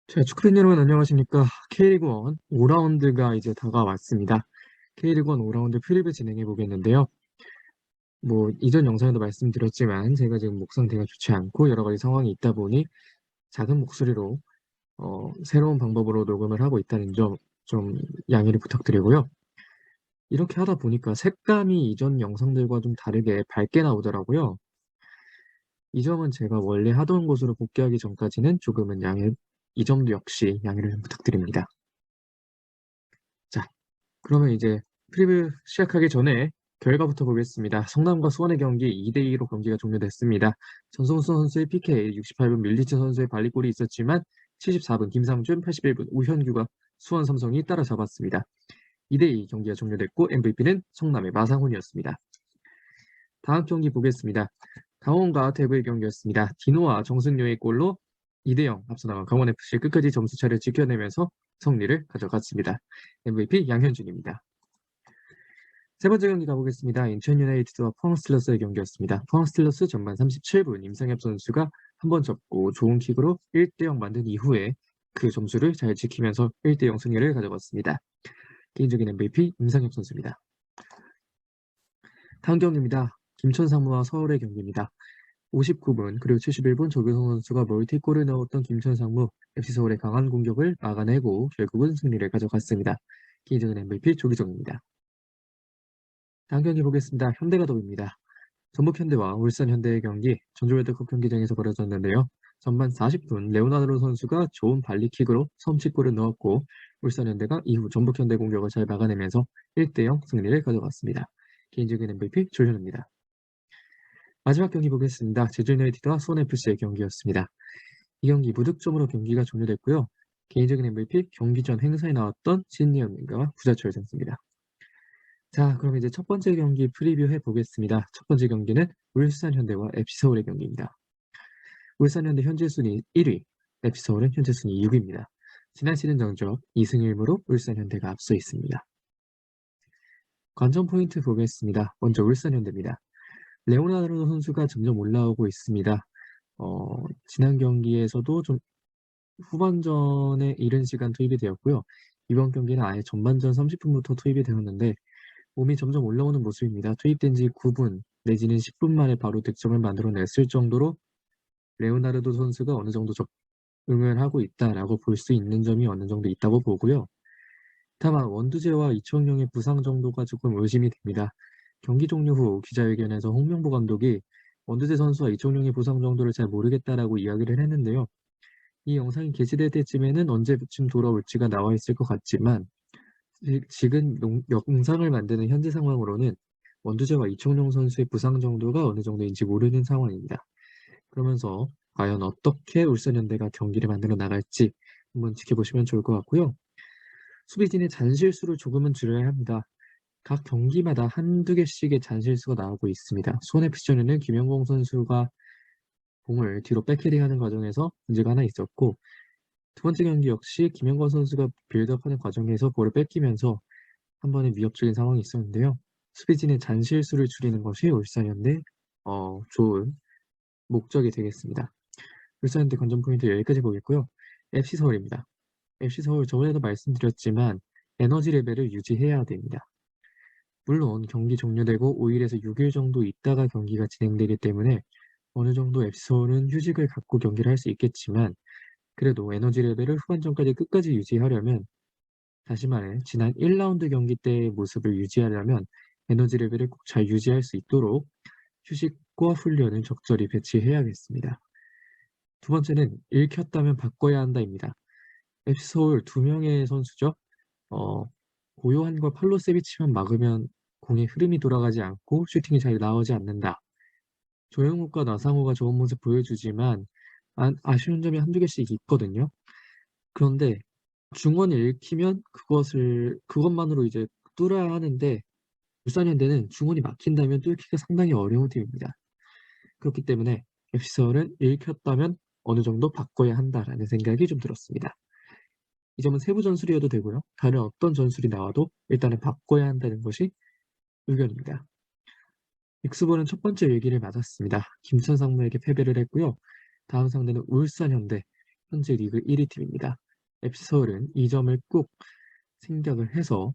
자, 축구팬 여러분 안녕하십니까? K리그1 5라운드가 이제 다가왔습니다. K리그1 5라운드 프리뷰 진행해 보겠는데요. 이전 영상에도 말씀드렸지만 제가 지금 목 상태가 좋지 않고 여러 가지 상황이 있다 보니 작은 목소리로 새로운 방법으로 녹음을 하고 있다는 점 좀 양해를 부탁드리고요. 이렇게 하다 보니까 색감이 이전 영상들과 좀 다르게 밝게 나오더라고요. 이 점은 제가 원래 하던 곳으로 복귀하기 전까지는 조금은 이 점도 역시 양해를 좀 부탁드립니다. 자, 그러면 이제 프리뷰 시작하기 전에 결과부터 보겠습니다. 성남과 수원의 경기 2대2로 경기가 종료됐습니다. 전성수 선수의 PK, 68분 밀리치 선수의 발리골이 있었지만 74분 김상준, 81분 우현규가 수원 삼성이 따라잡았습니다. 2대2 경기가 종료됐고 MVP는 성남의 마상훈이었습니다. 다음 경기 보겠습니다. 강원과 대구의 경기였습니다. 디노와 정승료의 골로 2대0 앞서 나간 강원FC 끝까지 점수차를 지켜내면서 승리를 가져갔습니다. MVP 양현준입니다. 세 번째 경기 가보겠습니다. 인천 유나이티드와 포항 스틸러스의 경기였습니다. 포항 스틸러스 전반 37분 임상엽 선수가 한 번 접고 좋은 킥으로 1대0 만든 이후에 그 점수를 잘 지키면서 1대0 승리를 가져갔습니다. 개인적인 MVP 임상엽 선수입니다. 다음 경기입니다. 김천상무와 서울의 경기입니다. 59분 그리고 71분 조규성 선수가 멀티골을 넣었던 김천상무 FC서울의 강한 공격을 막아내고 결국은 승리를 가져갔습니다. 개인적인 MVP 조규성입니다. 다음 경기 보겠습니다. 현대가 더비입니다. 전북현대와 울산현대의 경기 전주월드컵 경기장에서 벌어졌는데요. 전반 40분 레오나르도 선수가 좋은 발리킥으로 섬찟골을 넣었고 울산현대가 이후 전북현대 공격을 잘 막아내면서 1대0 승리를 가져갔습니다. 개인적인 MVP 조현우입니다. 마지막 경기 보겠습니다. 제주유나이티드와 수원FC의 경기였습니다. 이 경기 무득점으로 경기가 종료됐고요. 개인적인 MVP 경기 전 행사에 나왔던 신리현님과 구자철 선수입니다. 자, 그럼 이제 첫 번째 경기 프리뷰 해보겠습니다. 첫 번째 경기는 울산현대와 FC서울의 경기입니다. 울산현대 현재 순위 1위, FC서울은 현재 순위 6위입니다. 지난 시즌 정적 2승 1무로 울산현대가 앞서 있습니다. 관전 포인트 보겠습니다. 먼저 울산현대입니다. 레오나르도 선수가 점점 올라오고 있습니다. 지난 경기에서도 좀 후반전에 이른 시간 투입이 되었고요. 이번 경기는 아예 전반전 30분부터 투입이 되었는데 몸이 점점 올라오는 모습입니다. 투입된 지 9분 내지는 10분 만에 바로 득점을 만들어냈을 정도로 레오나르도 선수가 어느 정도 적응을 하고 있다라고 볼 수 있는 점이 어느 정도 있다고 보고요. 다만 원두재와 이청용의 부상 정도가 조금 의심이 됩니다. 경기 종료 후 기자회견에서 홍명보 감독이 원두재 선수와 이청용의 부상 정도를 잘 모르겠다라고 이야기를 했는데요. 이 영상이 게시될 때쯤에는 언제쯤 돌아올지가 나와 있을 것 같지만 지금 영상을 만드는 현재 상황으로는 원두재와 이청용 선수의 부상 정도가 어느 정도인지 모르는 상황입니다. 그러면서 과연 어떻게 울산현대가 경기를 만들어 나갈지 한번 지켜보시면 좋을 것 같고요. 수비진의 잔실수를 조금은 줄여야 합니다. 각 경기마다 한두 개씩의 잔실수가 나오고 있습니다. 수원FC전에는 김영공 선수가 공을 뒤로 백헤딩하는 과정에서 문제가 하나 있었고 두 번째 경기 역시 김영건 선수가 빌드업하는 과정에서 볼을 뺏기면서 한 번의 위협적인 상황이 있었는데요. 수비진의 잔실수를 줄이는 것이 울산현대 좋은 목적이 되겠습니다. 울산현대 관전 포인트 여기까지 보겠고요. FC서울입니다. FC서울 저번에도 말씀드렸지만 에너지 레벨을 유지해야 됩니다. 물론 경기 종료되고 5일에서 6일 정도 있다가 경기가 진행되기 때문에 어느 정도 FC서울은 휴식을 갖고 경기를 할 수 있겠지만 그래도 에너지 레벨을 후반전까지 끝까지 유지하려면 다시 말해 지난 1라운드 경기 때의 모습을 유지하려면 에너지 레벨을 꼭 잘 유지할 수 있도록 휴식과 훈련을 적절히 배치해야겠습니다. 두 번째는 읽혔다면 바꿔야 한다입니다. FC서울 두 명의 선수죠. 어, 고요한과 팔로세비치만 막으면 공의 흐름이 돌아가지 않고 슈팅이 잘 나오지 않는다. 조영욱과 나상호가 좋은 모습 보여주지만 아쉬운 점이 한두 개씩 있거든요. 그런데 중원을 읽히면 그것만으로 이제 뚫어야 하는데 울산현대는 중원이 막힌다면 뚫기가 상당히 어려운 팀입니다. 그렇기 때문에 FC서울은 읽혔다면 어느 정도 바꿔야 한다라는 생각이 좀 들었습니다. 이 점은 세부 전술이어도 되고요. 다른 어떤 전술이 나와도 일단은 바꿔야 한다는 것이 의견입니다. 엑스볼은 첫 번째 위기를 맞았습니다. 김천 상무에게 패배를 했고요. 다음 상대는 울산현대. 현재 리그 1위 팀입니다. FC서울은 이 점을 꼭 생각을 해서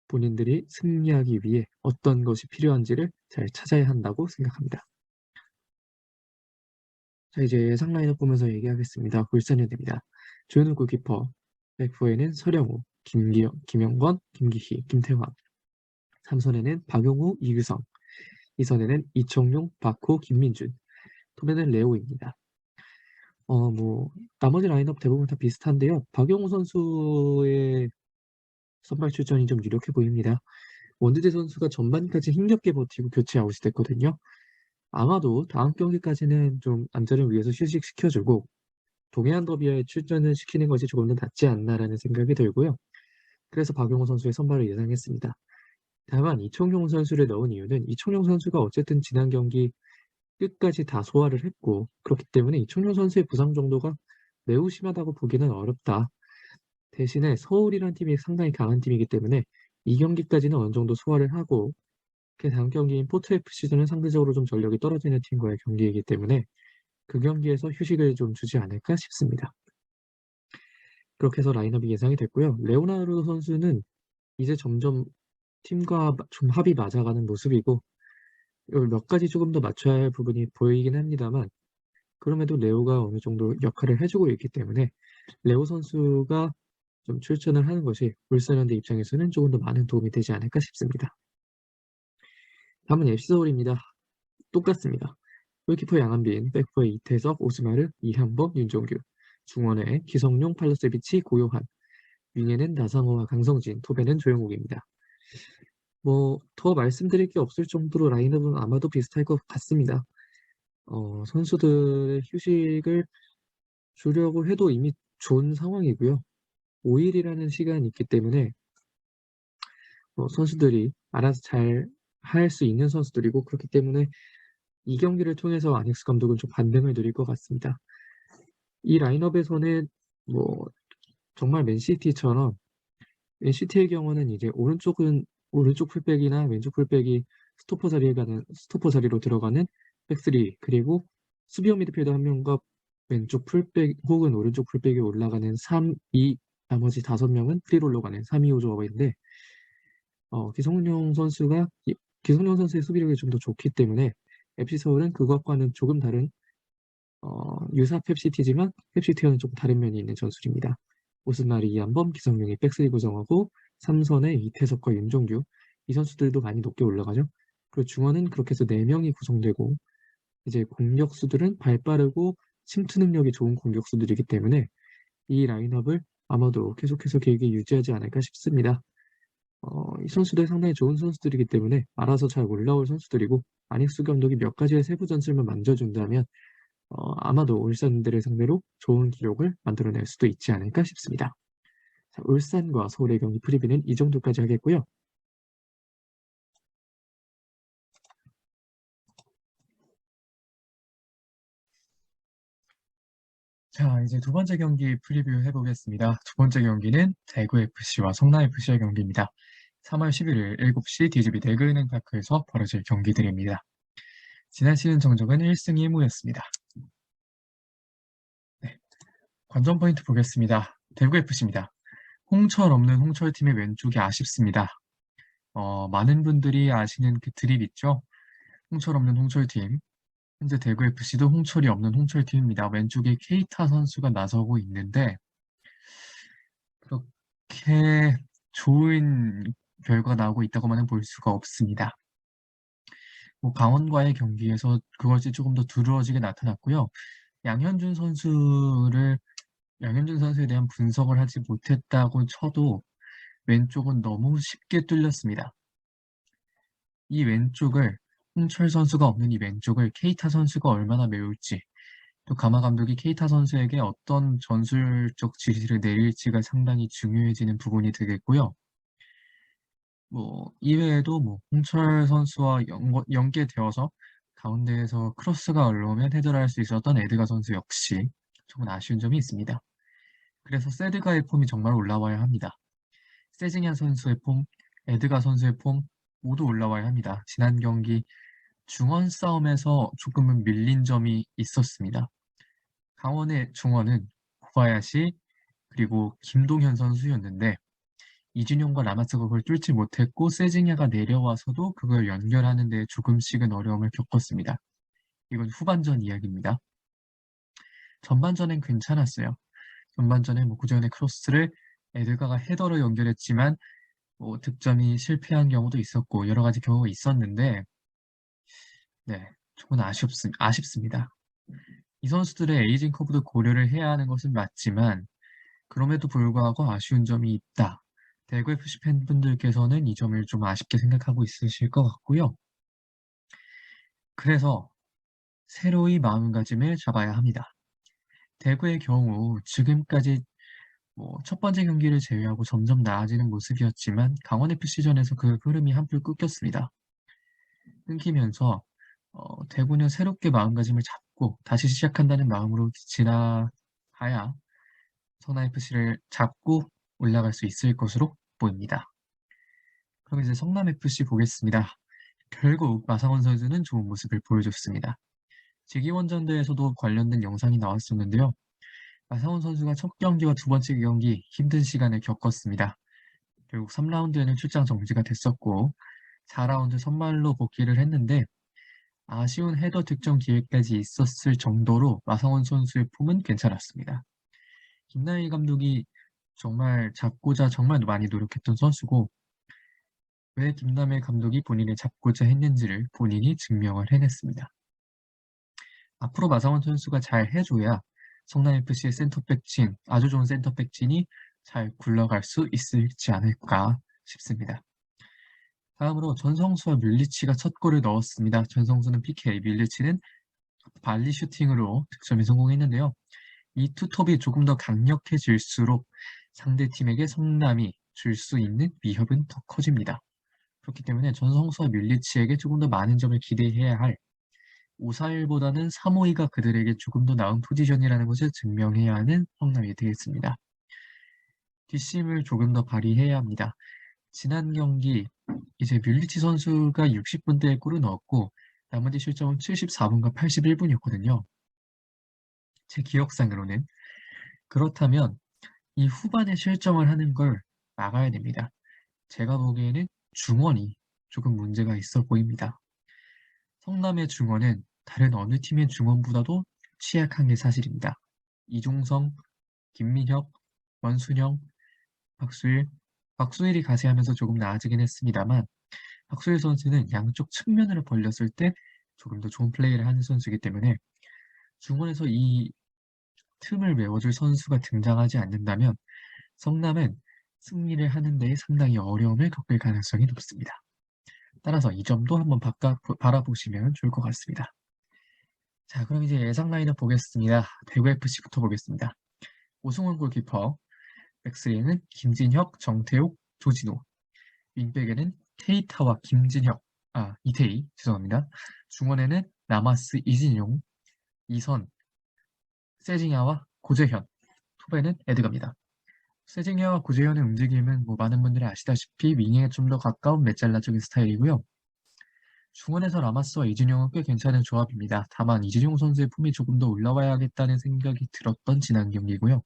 본인들이 승리하기 위해 어떤 것이 필요한지를 잘 찾아야 한다고 생각합니다. 자, 이제 예상 라인업 보면서 얘기하겠습니다. 울산현대입니다. 조현우 골키퍼, 백포에는 서령우, 김영건, 김기희, 김태환, 3선에는 박용우, 이규성, 2선에는 이청용, 박호, 김민준, 톱에는 레오입니다. 나머지 라인업 대부분 다 비슷한데요. 박용우 선수의 선발 출전이 좀 유력해 보입니다. 원드대 선수가 전반까지 힘겹게 버티고 교체 아웃이 됐거든요. 아마도 다음 경기까지는 좀 안전을 위해서 휴식시켜주고 동해안 더비에 출전을 시키는 것이 조금 더 낫지 않나라는 생각이 들고요. 그래서 박용호 선수의 선발을 예상했습니다. 다만 이청용 선수를 넣은 이유는 이청용 선수가 어쨌든 지난 경기 끝까지 다 소화를 했고 그렇기 때문에 이청용 선수의 부상 정도가 매우 심하다고 보기는 어렵다. 대신에 서울이란 팀이 상당히 강한 팀이기 때문에 이 경기까지는 어느 정도 소화를 하고 그 다음 경기인 포트FC전은 상대적으로 좀 전력이 떨어지는 팀과의 경기이기 때문에 그 경기에서 휴식을 좀 주지 않을까 싶습니다. 그렇게 해서 라인업이 예상이 됐고요. 레오나르도 선수는 이제 점점 팀과 좀 합이 맞아가는 모습이고 몇 가지 조금 더 맞춰야 할 부분이 보이긴 합니다만 그럼에도 레오가 어느 정도 역할을 해주고 있기 때문에 레오 선수가 좀 출전을 하는 것이 울산현대 입장에서는 조금 더 많은 도움이 되지 않을까 싶습니다. 다음은 FC서울입니다. 똑같습니다. 골키퍼 양한빈, 백퍼에 이태석, 오스마르, 이한범, 윤종규, 중원에 기성용, 팔로세비치, 고요한, 윙에는 나상호와 강성진, 톱에는 조영욱입니다. 더 말씀드릴 게 없을 정도로 라인업은 아마도 비슷할 것 같습니다. 선수들의 휴식을 주려고 해도 이미 좋은 상황이고요. 5일이라는 시간이 있기 때문에 선수들이 알아서 잘 할 수 있는 선수들이고 그렇기 때문에 이 경기를 통해서 아넥스 감독은 좀 반등을 드릴 것 같습니다. 이 라인업에서는 정말 맨시티처럼 맨시티의 경우는 이제 오른쪽 풀백이나 왼쪽 풀백이 스토퍼 자리로 들어가는 백스리 그리고 수비형 미드필더 한 명과 왼쪽 풀백 혹은 오른쪽 풀백에 올라가는 3, 2 나머지 5명은 프리롤로 가는 3-2-5 조합인데 기성용 선수의 수비력이 좀 더 좋기 때문에 FC서울은 그것과는 조금 다른 유사 펩시티지만 펩시티와는 조금 다른 면이 있는 전술입니다. 오스마르, 이한범, 기성용이 백스리 구성하고 3선에 이태석과 윤종규 이 선수들도 많이 높게 올라가죠. 그리고 중원은 그렇게 해서 4명이 구성되고 이제 공격수들은 발빠르고 침투 능력이 좋은 공격수들이기 때문에 이 라인업을 아마도 계속해서 길게 유지하지 않을까 싶습니다. 이 선수들 상당히 좋은 선수들이기 때문에 알아서 잘 올라올 선수들이고 안익수 감독이 몇 가지의 세부 전술만 만져준다면 아마도 울산들을 상대로 좋은 기록을 만들어낼 수도 있지 않을까 싶습니다. 자, 울산과 서울의 경기 프리뷰는 이 정도까지 하겠고요. 자, 이제 두 번째 경기 프리뷰 해보겠습니다. 두 번째 경기는 대구FC와 성남FC의 경기입니다. 3월 11일 7시 DGB 대구은행파크에서 벌어질 경기들입니다. 지난 시즌 정적은 1승 1무였습니다. 네, 관전 포인트 보겠습니다. 대구FC입니다. 홍철 없는 홍철팀의 왼쪽이 아쉽습니다. 많은 분들이 아시는 그 드립 있죠? 홍철 없는 홍철팀. 현재 대구FC도 홍철이 없는 홍철팀입니다. 왼쪽에 케이타 선수가 나서고 있는데 그렇게 좋은 결과가 나오고 있다고만은 볼 수가 없습니다. 강원과의 경기에서 그것이 조금 더 두드러지게 나타났고요. 양현준 선수에 대한 분석을 하지 못했다고 쳐도 왼쪽은 너무 쉽게 뚫렸습니다. 이 왼쪽을 홍철 선수가 없는 이 왼쪽을 케이타 선수가 얼마나 메울지 또 가마 감독이 케이타 선수에게 어떤 전술적 지시를 내릴지가 상당히 중요해지는 부분이 되겠고요. 이외에도 홍철 선수와 연계되어서 가운데에서 크로스가 올라오면 헤더를 할 수 있었던 에드가 선수 역시 조금 아쉬운 점이 있습니다. 그래서 세드가의 폼이 정말 올라와야 합니다. 세징야 선수의 폼, 에드가 선수의 폼 모두 올라와야 합니다. 지난 경기 중원 싸움에서 조금은 밀린 점이 있었습니다. 강원의 중원은 고바야시 그리고 김동현 선수였는데 이준용과 라마스가 그걸 뚫지 못했고 세징야가 내려와서도 그걸 연결하는 데 조금씩은 어려움을 겪었습니다. 이건 후반전 이야기입니다. 전반전엔 괜찮았어요. 전반전에 뭐 구재현의 크로스를 에드가가 헤더로 연결했지만 뭐 득점이 실패한 경우도 있었고 여러 가지 경우가 있었는데 네, 조금 아쉽습니다. 이 선수들의 에이징 커브도 고려를 해야 하는 것은 맞지만 그럼에도 불구하고 아쉬운 점이 있다. 대구 FC 팬분들께서는 이 점을 좀 아쉽게 생각하고 있으실 것 같고요. 그래서 새로이 마음가짐을 잡아야 합니다. 대구의 경우 지금까지 뭐 첫 번째 경기를 제외하고 점점 나아지는 모습이었지만 강원FC전에서 그 흐름이 한풀 끊겼습니다. 끊기면서 대구는 새롭게 마음가짐을 잡고 다시 시작한다는 마음으로 지나가야 성남FC를 잡고 올라갈 수 있을 것으로 보입니다. 그럼 이제 성남FC 보겠습니다. 결국 마상원 선수는 좋은 모습을 보여줬습니다. 직위원전대에서도 관련된 영상이 나왔었는데요. 마상원 선수가 첫 경기와 두 번째 경기 힘든 시간을 겪었습니다. 결국 3라운드에는 출장 정지가 됐었고 4라운드 선발로 복귀를 했는데 아쉬운 헤더 득점 기회까지 있었을 정도로 마상원 선수의 폼은 괜찮았습니다. 김나희 감독이 정말 잡고자 정말 많이 노력했던 선수고 왜 김남일 감독이 본인이 잡고자 했는지를 본인이 증명을 해냈습니다. 앞으로 마상원 선수가 잘 해줘야 성남FC의 센터백진, 아주 좋은 센터백진이 잘 굴러갈 수 있지 않을까 싶습니다. 다음으로 전성수와 밀리치가 첫 골을 넣었습니다. 전성수는 PK, 밀리치는 발리 슈팅으로 득점에 성공했는데요. 이 투톱이 조금 더 강력해질수록 상대팀에게 성남이 줄 수 있는 위협은 더 커집니다. 그렇기 때문에 전성수와 밀리치에게 조금 더 많은 점을 기대해야 할 5-4-1보다는 3-5-2가 그들에게 조금 더 나은 포지션이라는 것을 증명해야 하는 성남이 되겠습니다. 뒷심을 조금 더 발휘해야 합니다. 지난 경기 이제 밀리치 선수가 60분대에 골을 넣었고 나머지 실점은 74분과 81분이었거든요. 제 기억상으로는. 그렇다면 이 후반에 실점을 하는 걸 막아야 됩니다. 제가 보기에는 중원이 조금 문제가 있어 보입니다. 성남의 중원은 다른 어느 팀의 중원보다도 취약한 게 사실입니다. 이종성, 김민혁, 원순영, 박수일이 가세하면서 조금 나아지긴 했습니다만 박수일 선수는 양쪽 측면으로 벌렸을 때 조금 더 좋은 플레이를 하는 선수이기 때문에 중원에서 이 틈을 메워줄 선수가 등장하지 않는다면 성남은 승리를 하는 데 상당히 어려움을 겪을 가능성이 높습니다. 따라서 이 점도 한번 바라보시면 좋을 것 같습니다. 자, 그럼 이제 예상 라인업 보겠습니다. 대구FC부터 보겠습니다. 오승훈 골키퍼, 백스리에는 김진혁, 정태욱, 조진호, 윙백에는 케이타와 이태희, 죄송합니다. 중원에는 라마스, 이진용, 이선, 세징야와 고재현, 투베는 에드가입니다. 세징야와 고재현의 움직임은 뭐 많은 분들이 아시다시피 윙에 좀 더 가까운 메잘라 쪽의 스타일이고요. 중원에서 라마스와 이준용은 꽤 괜찮은 조합입니다. 다만 이준용 선수의 폼이 조금 더 올라와야겠다는 생각이 들었던 지난 경기고요.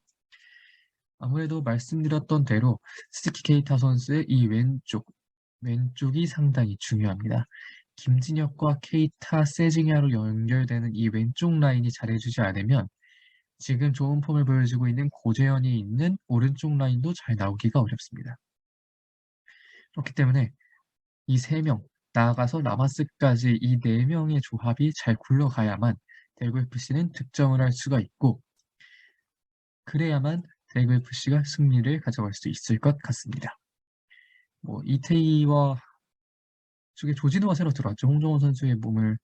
아무래도 말씀드렸던 대로 스즈키 케이타 선수의 이 왼쪽이 상당히 중요합니다. 김진혁과 케이타, 세징야로 연결되는 이 왼쪽 라인이 잘해주지 않으면 지금 좋은 폼을 보여주고 있는 고재현이 있는 오른쪽 라인도 잘 나오기가 어렵습니다. 그렇기 때문에 이 3명, 나아가서 라마스까지 이 4명의 조합이 잘 굴러가야만 대구FC는 득점을 할 수가 있고 그래야만 대구FC가 승리를 가져갈 수 있을 것 같습니다. 뭐 이태희와 쪽에 조진호가 새로 들어왔죠. 홍정원 선수의 몸을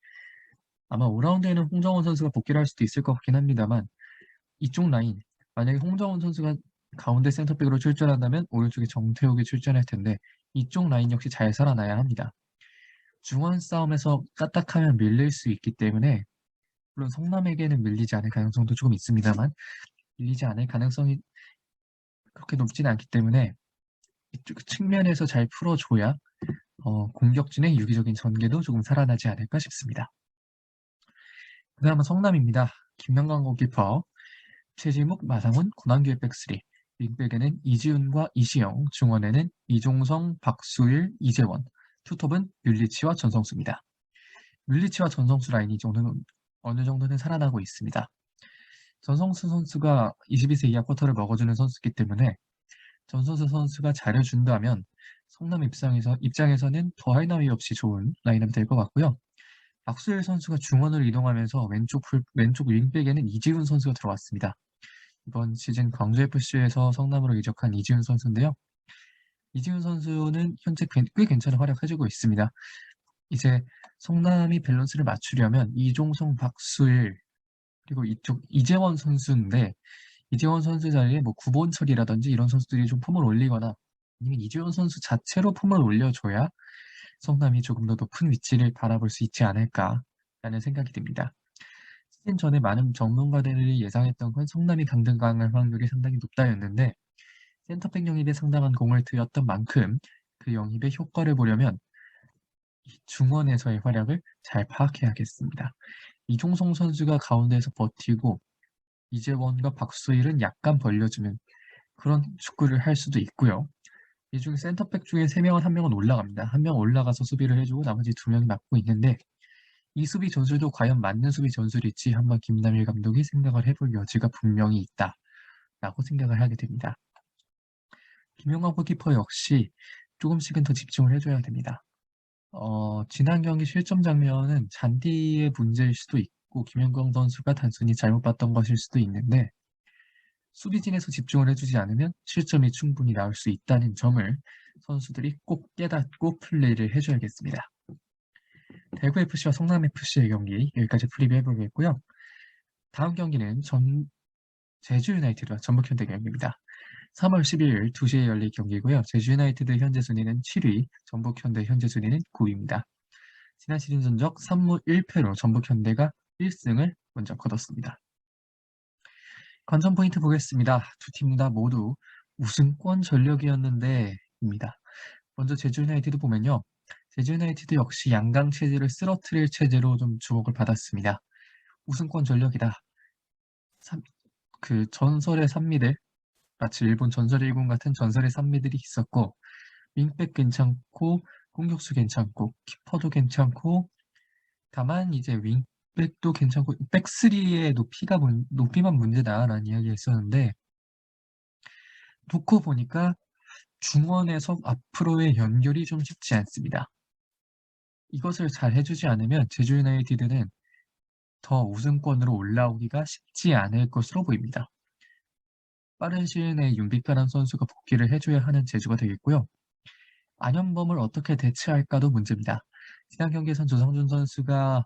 아마 5라운드에는 홍정원 선수가 복귀를 할 수도 있을 것 같긴 합니다만 이쪽 라인, 만약에 홍정원 선수가 가운데 센터백으로 출전한다면 오른쪽에 정태욱이 출전할 텐데 이쪽 라인 역시 잘 살아나야 합니다. 중원 싸움에서 까딱하면 밀릴 수 있기 때문에 물론 성남에게는 밀리지 않을 가능성도 조금 있습니다만 밀리지 않을 가능성이 그렇게 높지는 않기 때문에 이쪽 측면에서 잘 풀어줘야 공격진의 유기적인 전개도 조금 살아나지 않을까 싶습니다. 그 다음은 성남입니다. 김명관 골키퍼, 최지묵, 마상훈, 권한규의 백스리, 윙백에는 이지훈과 이시영, 중원에는 이종성, 박수일, 이재원, 투톱은 뮬리치와 전성수입니다. 뮬리치와 전성수 라인이 어느 정도는 살아나고 있습니다. 전성수 선수가 22세 이하 쿼터를 먹어주는 선수이기 때문에 전성수 선수가 잘해준다면 성남 입장에서는 더할 나위 없이 좋은 라인업이 될 것 같고요. 박수일 선수가 중원을 이동하면서 왼쪽 윙백에는 이지훈 선수가 들어왔습니다. 이번 시즌 광주FC에서 성남으로 이적한 이지훈 선수인데요. 이지훈 선수는 현재 꽤 괜찮은 활약해주고 있습니다. 이제 성남이 밸런스를 맞추려면 이종성, 박수일, 그리고 이쪽 이재원 선수인데 이재원 선수 자리에 뭐 구본철이라든지 이런 선수들이 좀 폼을 올리거나 아니면 이재원 선수 자체로 폼을 올려줘야 성남이 조금 더 높은 위치를 바라볼 수 있지 않을까라는 생각이 듭니다. 시즌 전에 많은 전문가들이 예상했던 건 성남이 강등강할 확률이 상당히 높다였는데 센터백 영입에 상당한 공을 들였던 만큼 그 영입의 효과를 보려면 중원에서의 활약을 잘 파악해야겠습니다. 이종성 선수가 가운데에서 버티고 이재원과 박수일은 약간 벌려주는 그런 축구를 할 수도 있고요. 이 중에 센터백 중에 3명은 1명은 올라갑니다. 1명 올라가서 수비를 해주고 나머지 2명이 맡고 있는데 이 수비 전술도 과연 맞는 수비 전술일지 한번 김남일 감독이 생각을 해볼 여지가 분명히 있다라고 생각을 하게 됩니다. 김용광 골키퍼 역시 조금씩은 더 집중을 해줘야 됩니다. 지난 경기 실점 장면은 잔디의 문제일 수도 있고 김용광 선수가 단순히 잘못 봤던 것일 수도 있는데 수비진에서 집중을 해주지 않으면 실점이 충분히 나올 수 있다는 점을 선수들이 꼭 깨닫고 플레이를 해줘야겠습니다. 대구FC와 성남FC의 경기 여기까지 프리뷰해보겠고요. 다음 경기는 제주 유나이티드와 전북현대 경기입니다. 3월 12일 2시에 열릴 경기고요. 제주 유나이티드 현재 순위는 7위, 전북현대 현재 순위는 9위입니다. 지난 시즌 전적 3무 1패로 전북현대가 1승을 먼저 거뒀습니다. 관전 포인트 보겠습니다. 두 팀 다 모두 우승권 전력이었는데 입니다. 먼저 제주 유나이티드 보면요. 제주 유나이티드 역시 양강 체제를 쓰러트릴 체제로 좀 주목을 받았습니다. 우승권 전력이다. 그 전설의 산미들, 마치 일본 전설의 일군 같은 전설의 산미들이 있었고 윙백 괜찮고 공격수 괜찮고 키퍼도 괜찮고 다만 이제 윙백도 괜찮고 백스리의 높이만 문제다라는 이야기가 있었는데 놓고 보니까 중원에서 앞으로의 연결이 좀 쉽지 않습니다. 이것을 잘 해주지 않으면 제주 유나이티드는 더 우승권으로 올라오기가 쉽지 않을 것으로 보입니다. 빠른 시일 내에 윤빛가람 선수가 복귀를 해줘야 하는 제주가 되겠고요. 안현범을 어떻게 대체할까도 문제입니다. 지난 경기에선 조성준 선수가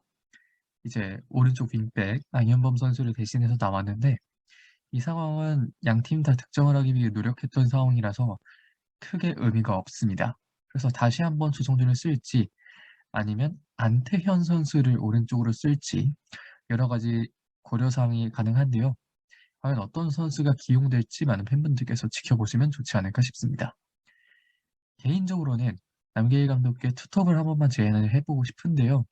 이제 오른쪽 윙백 안현범 선수를 대신해서 나왔는데 이 상황은 양팀 다 득점을 하기 위해 노력했던 상황이라서 크게 의미가 없습니다. 그래서 다시 한번 조성준을 쓸지 아니면 안태현 선수를 오른쪽으로 쓸지 여러 가지 고려사항이 가능한데요. 과연 어떤 선수가 기용될지 많은 팬분들께서 지켜보시면 좋지 않을까 싶습니다. 개인적으로는 남계일 감독께 투톱을 한 번만 제안을 해보고 싶은데요.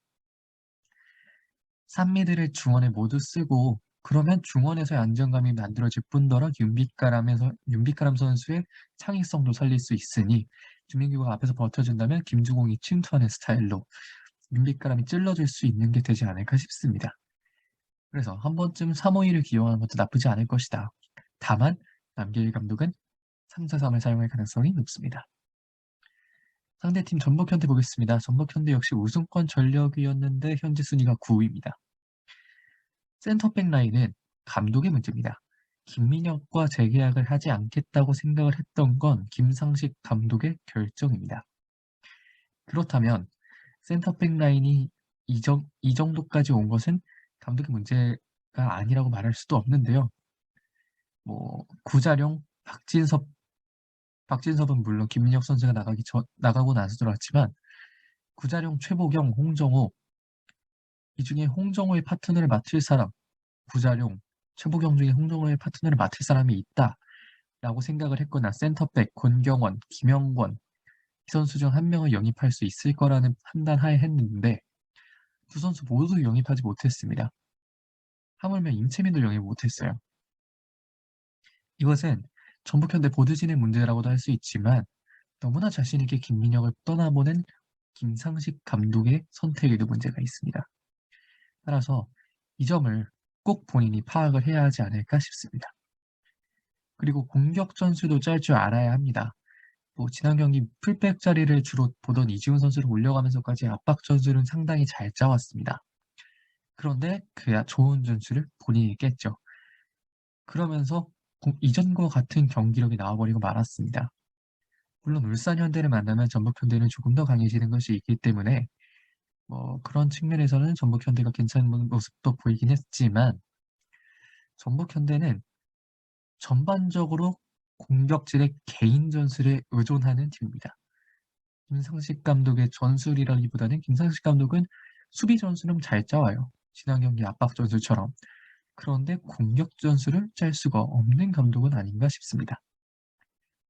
산미들을 중원에 모두 쓰고 그러면 중원에서의 안정감이 만들어질 뿐더러 윤빛가람 선수의 창의성도 살릴 수 있으니 주민규가 앞에서 버텨준다면 김주공이 침투하는 스타일로 윤빛가람이 찔러줄 수 있는 게 되지 않을까 싶습니다. 그래서 한 번쯤 3-5-2를 기용하는 것도 나쁘지 않을 것이다. 다만 남계일 감독은 3-4-3을 사용할 가능성이 높습니다. 상대팀 전북현대 보겠습니다. 전북현대 역시 우승권 전력이었는데 현재 순위가 9위입니다. 센터백 라인은 감독의 문제입니다. 김민혁과 재계약을 하지 않겠다고 생각을 했던 건 김상식 감독의 결정입니다. 그렇다면 센터백 라인이 이 정도까지 온 것은 감독의 문제가 아니라고 말할 수도 없는데요. 구자룡, 박진섭은 물론 김민혁 선수가 나가고 나서 들어왔지만 구자룡, 최보경, 홍정호 이 중에 홍정호의 파트너를 맡을 사람 구자룡, 최보경 중에 홍정호의 파트너를 맡을 사람이 있다라고 생각을 했거나 센터백, 권경원, 김영권 이 선수 중 한 명을 영입할 수 있을 거라는 판단하에 했는데 두 선수 모두 영입하지 못했습니다. 하물며 임채민도 영입 못했어요. 이것은 전북현대 보드진의 문제라고도 할 수 있지만 너무나 자신 있게 김민혁을 떠나보낸 김상식 감독의 선택에도 문제가 있습니다. 따라서 이 점을 꼭 본인이 파악을 해야 하지 않을까 싶습니다. 그리고 공격 전술도 짤 줄 알아야 합니다. 지난 경기 풀백 자리를 주로 보던 이지훈 선수를 올려가면서까지 압박 전술은 상당히 잘 짜왔습니다. 그런데 그 좋은 전술을 본인이 깼죠. 그러면서 이전과 같은 경기력이 나와버리고 말았습니다. 물론 울산 현대를 만나면 전북 현대는 조금 더 강해지는 것이 있기 때문에 그런 측면에서는 전북 현대가 괜찮은 모습도 보이긴 했지만 전북 현대는 전반적으로 공격진의 개인 전술에 의존하는 팀입니다. 김상식 감독의 전술이라기보다는 김상식 감독은 수비 전술은 잘 짜와요. 지난 경기 압박 전술처럼. 그런데 공격 전술을 짤 수가 없는 감독은 아닌가 싶습니다.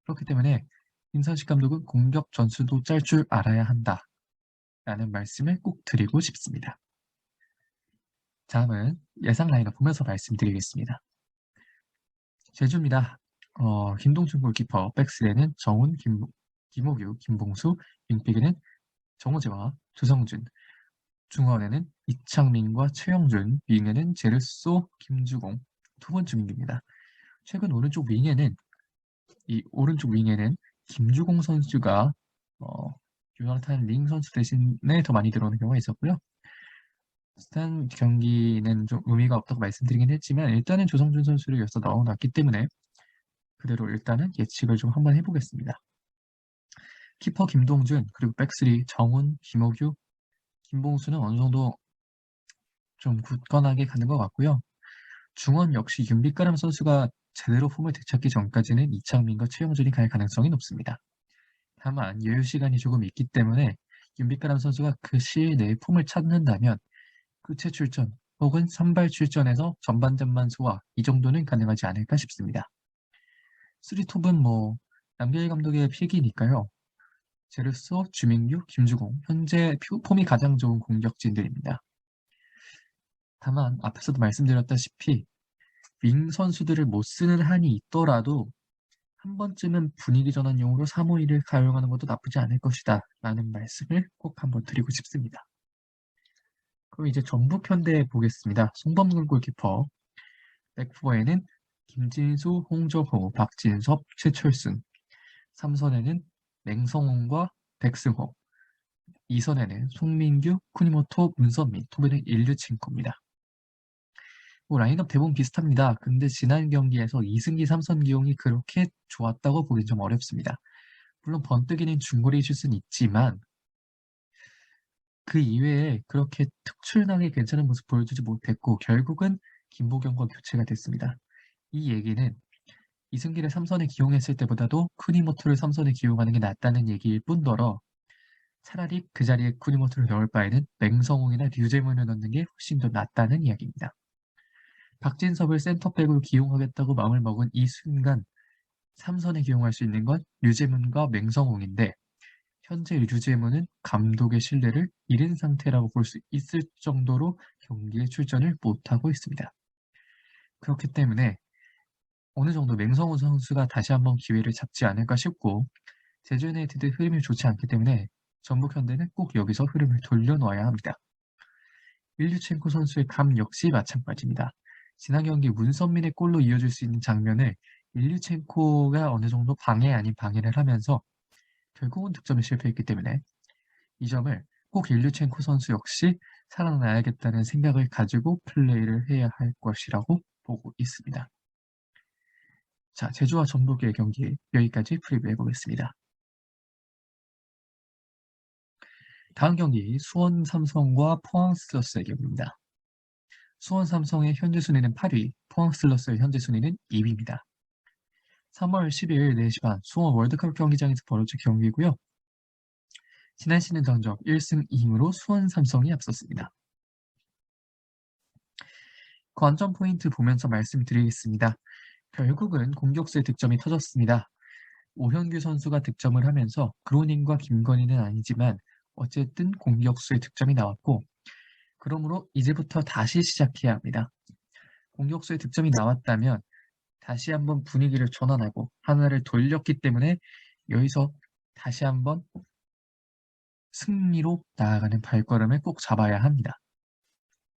그렇기 때문에 김상식 감독은 공격 전술도 짤 줄 알아야 한다. 라는 말씀을 꼭 드리고 싶습니다. 다음은 예상 라인업 보면서 말씀드리겠습니다. 제주입니다. 김동준 골키퍼, 백스에는 정훈, 김호규, 김봉수, 윙백에는 정호재와 조성준, 중원에는 이창민과 최영준, 윙에는 제르소, 김주공, 두 번째 윙입니다. 최근 오른쪽 윙에는 김주공 선수가 유나탄 링 선수 대신에 더 많이 들어오는 경우가 있었고요. 비슷한 경기는 좀 의미가 없다고 말씀드리긴 했지만 일단은 조성준 선수를 여기서 넣어놨기 때문에 그대로 일단은 예측을 좀 한번 해보겠습니다. 키퍼 김동준, 그리고 백스리 정훈, 김호규, 김봉수는 어느 정도 좀 굳건하게 가는 것 같고요. 중원 역시 윤빛가람 선수가 제대로 폼을 되찾기 전까지는 이창민과 최영준이 갈 가능성이 높습니다. 다만 여유 시간이 조금 있기 때문에 윤빛가람 선수가 그 시일 내에 폼을 찾는다면 교체 출전 혹은 선발 출전에서 전반전만 소화 이 정도는 가능하지 않을까 싶습니다. 3톱은 남길 감독의 필기니까요. 제르소, 주민규, 김주공 현재 폼이 가장 좋은 공격진들입니다. 다만 앞에서도 말씀드렸다시피 윙 선수들을 못 쓰는 한이 있더라도 한 번쯤은 분위기 전환용으로 3-5-2를 가용하는 것도 나쁘지 않을 것이다 라는 말씀을 꼭 한번 드리고 싶습니다. 그럼 이제 전북 현대 보겠습니다. 송범근 골키퍼, 백포에는 김진수, 홍정호, 박진섭, 최철순, 3선에는 맹성훈과 백승호, 2선에는 송민규, 쿠니모토, 문선민, 톱에는 일류첸코입니다. 라인업 대부분 비슷합니다. 근데 지난 경기에서 이승기 3선 기용이 그렇게 좋았다고 보긴 좀 어렵습니다. 물론 번뜩이는 중거리 슛은 있지만 그 이외에 그렇게 특출나게 괜찮은 모습 보여주지 못했고 결국은 김보경과 교체가 됐습니다. 이 얘기는 이승기를 3선에 기용했을 때보다도 쿠니모토를 3선에 기용하는 게 낫다는 얘기일 뿐더러 차라리 그 자리에 쿠니모토를 넣을 바에는 맹성웅이나 류재문을 넣는 게 훨씬 더 낫다는 이야기입니다. 박진섭을 센터백으로 기용하겠다고 마음을 먹은 이 순간 3선에 기용할 수 있는 건 류재문과 맹성웅인데 현재 류재문은 감독의 신뢰를 잃은 상태라고 볼 수 있을 정도로 경기에 출전을 못하고 있습니다. 그렇기 때문에 어느 정도 맹성훈 선수가 다시 한번 기회를 잡지 않을까 싶고 제주 유나이티드 흐름이 좋지 않기 때문에 전북 현대는 꼭 여기서 흐름을 돌려놓아야 합니다. 일류첸코 선수의 감 역시 마찬가지입니다. 지난 경기 문선민의 골로 이어질 수 있는 장면을 일류첸코가 어느 정도 방해 아닌 방해를 하면서 결국은 득점에 실패했기 때문에 이 점을 꼭 일류첸코 선수 역시 살아나야겠다는 생각을 가지고 플레이를 해야 할 것이라고 보고 있습니다. 자, 제주와 전북의 경기 여기까지 프리뷰해 보겠습니다. 다음 경기 수원 삼성과 포항 스틸러스의 경기입니다. 수원 삼성의 현재 순위는 8위, 포항 스틸러스의 현재 순위는 2위입니다. 3월 12일 4시 반 수원 월드컵 경기장에서 벌어질 경기고요. 지난 시즌 전적 1승 2무로 수원 삼성이 앞섰습니다. 관전 포인트 보면서 말씀드리겠습니다. 결국은 공격수의 득점이 터졌습니다. 오현규 선수가 득점을 하면서 그로닝과 김건희는 아니지만 어쨌든 공격수의 득점이 나왔고 그러므로 이제부터 다시 시작해야 합니다. 공격수의 득점이 나왔다면 다시 한번 분위기를 전환하고 하나를 돌렸기 때문에 여기서 다시 한번 승리로 나아가는 발걸음을 꼭 잡아야 합니다.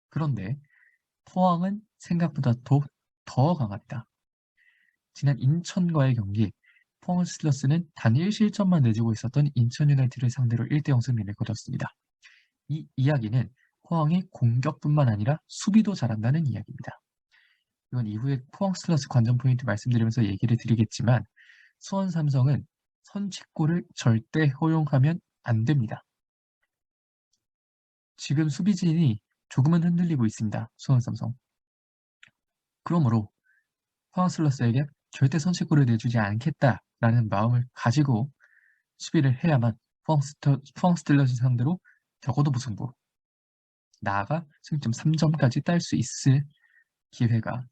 그런데 포항은 생각보다 더 강합니다. 지난 인천과의 경기, 포항 스틸러스는 단 1실점만 내주고 있었던 인천 유나이티드를 상대로 1대0 승리를 거뒀습니다. 이 이야기는 포항이 공격뿐만 아니라 수비도 잘한다는 이야기입니다. 이건 이후에 포항 스틸러스 관전 포인트 말씀드리면서 얘기를 드리겠지만 수원 삼성은 선취골을 절대 허용하면 안 됩니다. 지금 수비진이 조금은 흔들리고 있습니다. 수원 삼성. 그러므로 포항 스틸러스에게 절대 선취골을 내주지 않겠다라는 마음을 가지고 수비를 해야만 포항 스틸러스 상대로 적어도 무승부, 나아가 승점 3점까지 딸 수 있을 기회가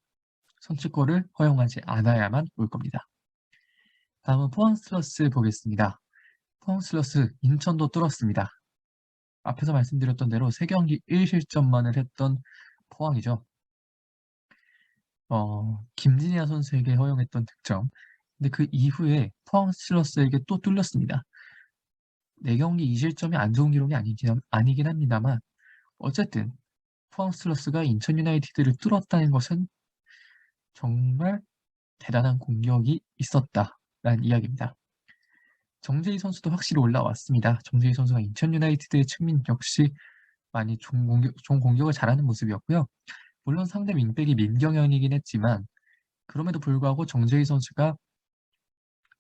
선취골을 허용하지 않아야만 올 겁니다. 다음은 포항 스틸러스 보겠습니다. 포항 스틸러스 인천도 뚫었습니다. 앞에서 말씀드렸던 대로 3경기 1실점만을 했던 포항이죠. 김진야 선수에게 허용했던 득점. 근데 그 이후에 포항 스틸러스에게 또 뚫렸습니다. 4경기 2실점이 안 좋은 기록이 아니긴 합니다만 어쨌든 포항 스틸러스가 인천 유나이티드를 뚫었다는 것은 정말 대단한 공격이 있었다라는 이야기입니다. 정재희 선수도 확실히 올라왔습니다. 정재희 선수가 인천 유나이티드의 측면 역시 많이 좋은 공격을 잘하는 모습이었고요. 물론 상대 윙백이 민경현이긴 했지만 그럼에도 불구하고 정재희 선수가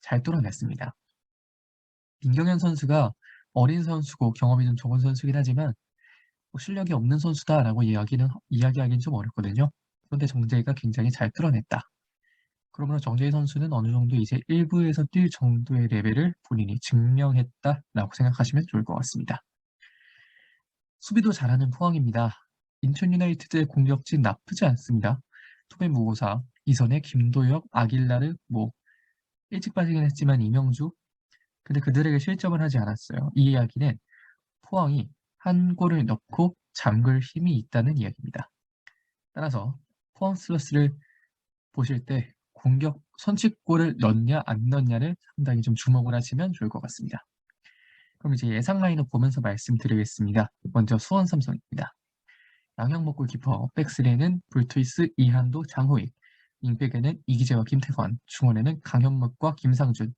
잘 뚫어냈습니다. 민경현 선수가 어린 선수고 경험이 좀 적은 선수긴 하지만 실력이 없는 선수다라고 이야기하기는 좀 어렵거든요. 그런데 정재희가 굉장히 잘 뚫어냈다. 그러므로 정재희 선수는 어느 정도 이제 1부에서 뛸 정도의 레벨을 본인이 증명했다라고 생각하시면 좋을 것 같습니다. 수비도 잘하는 포항입니다. 인천 유나이티드의 공격진 나쁘지 않습니다. 토베 무고사, 이선의 김도혁, 아길라르, 일찍 빠지긴 했지만 이명주, 근데 그들에게 실점을 하지 않았어요. 이 이야기는 포항이 한 골을 넣고 잠글 힘이 있다는 이야기입니다. 따라서 포항 스틸러스를 보실 때 공격 선취골을 넣냐 안 넣냐를 상당히 좀 주목을 하시면 좋을 것 같습니다. 그럼 이제 예상 라인업 보면서 말씀드리겠습니다. 먼저 수원 삼성입니다. 양형목 골키퍼, 백스리에는 불투이스, 이한도, 장호익, 윙백에는 이기재와 김태권, 중원에는 강현묵과 김상준,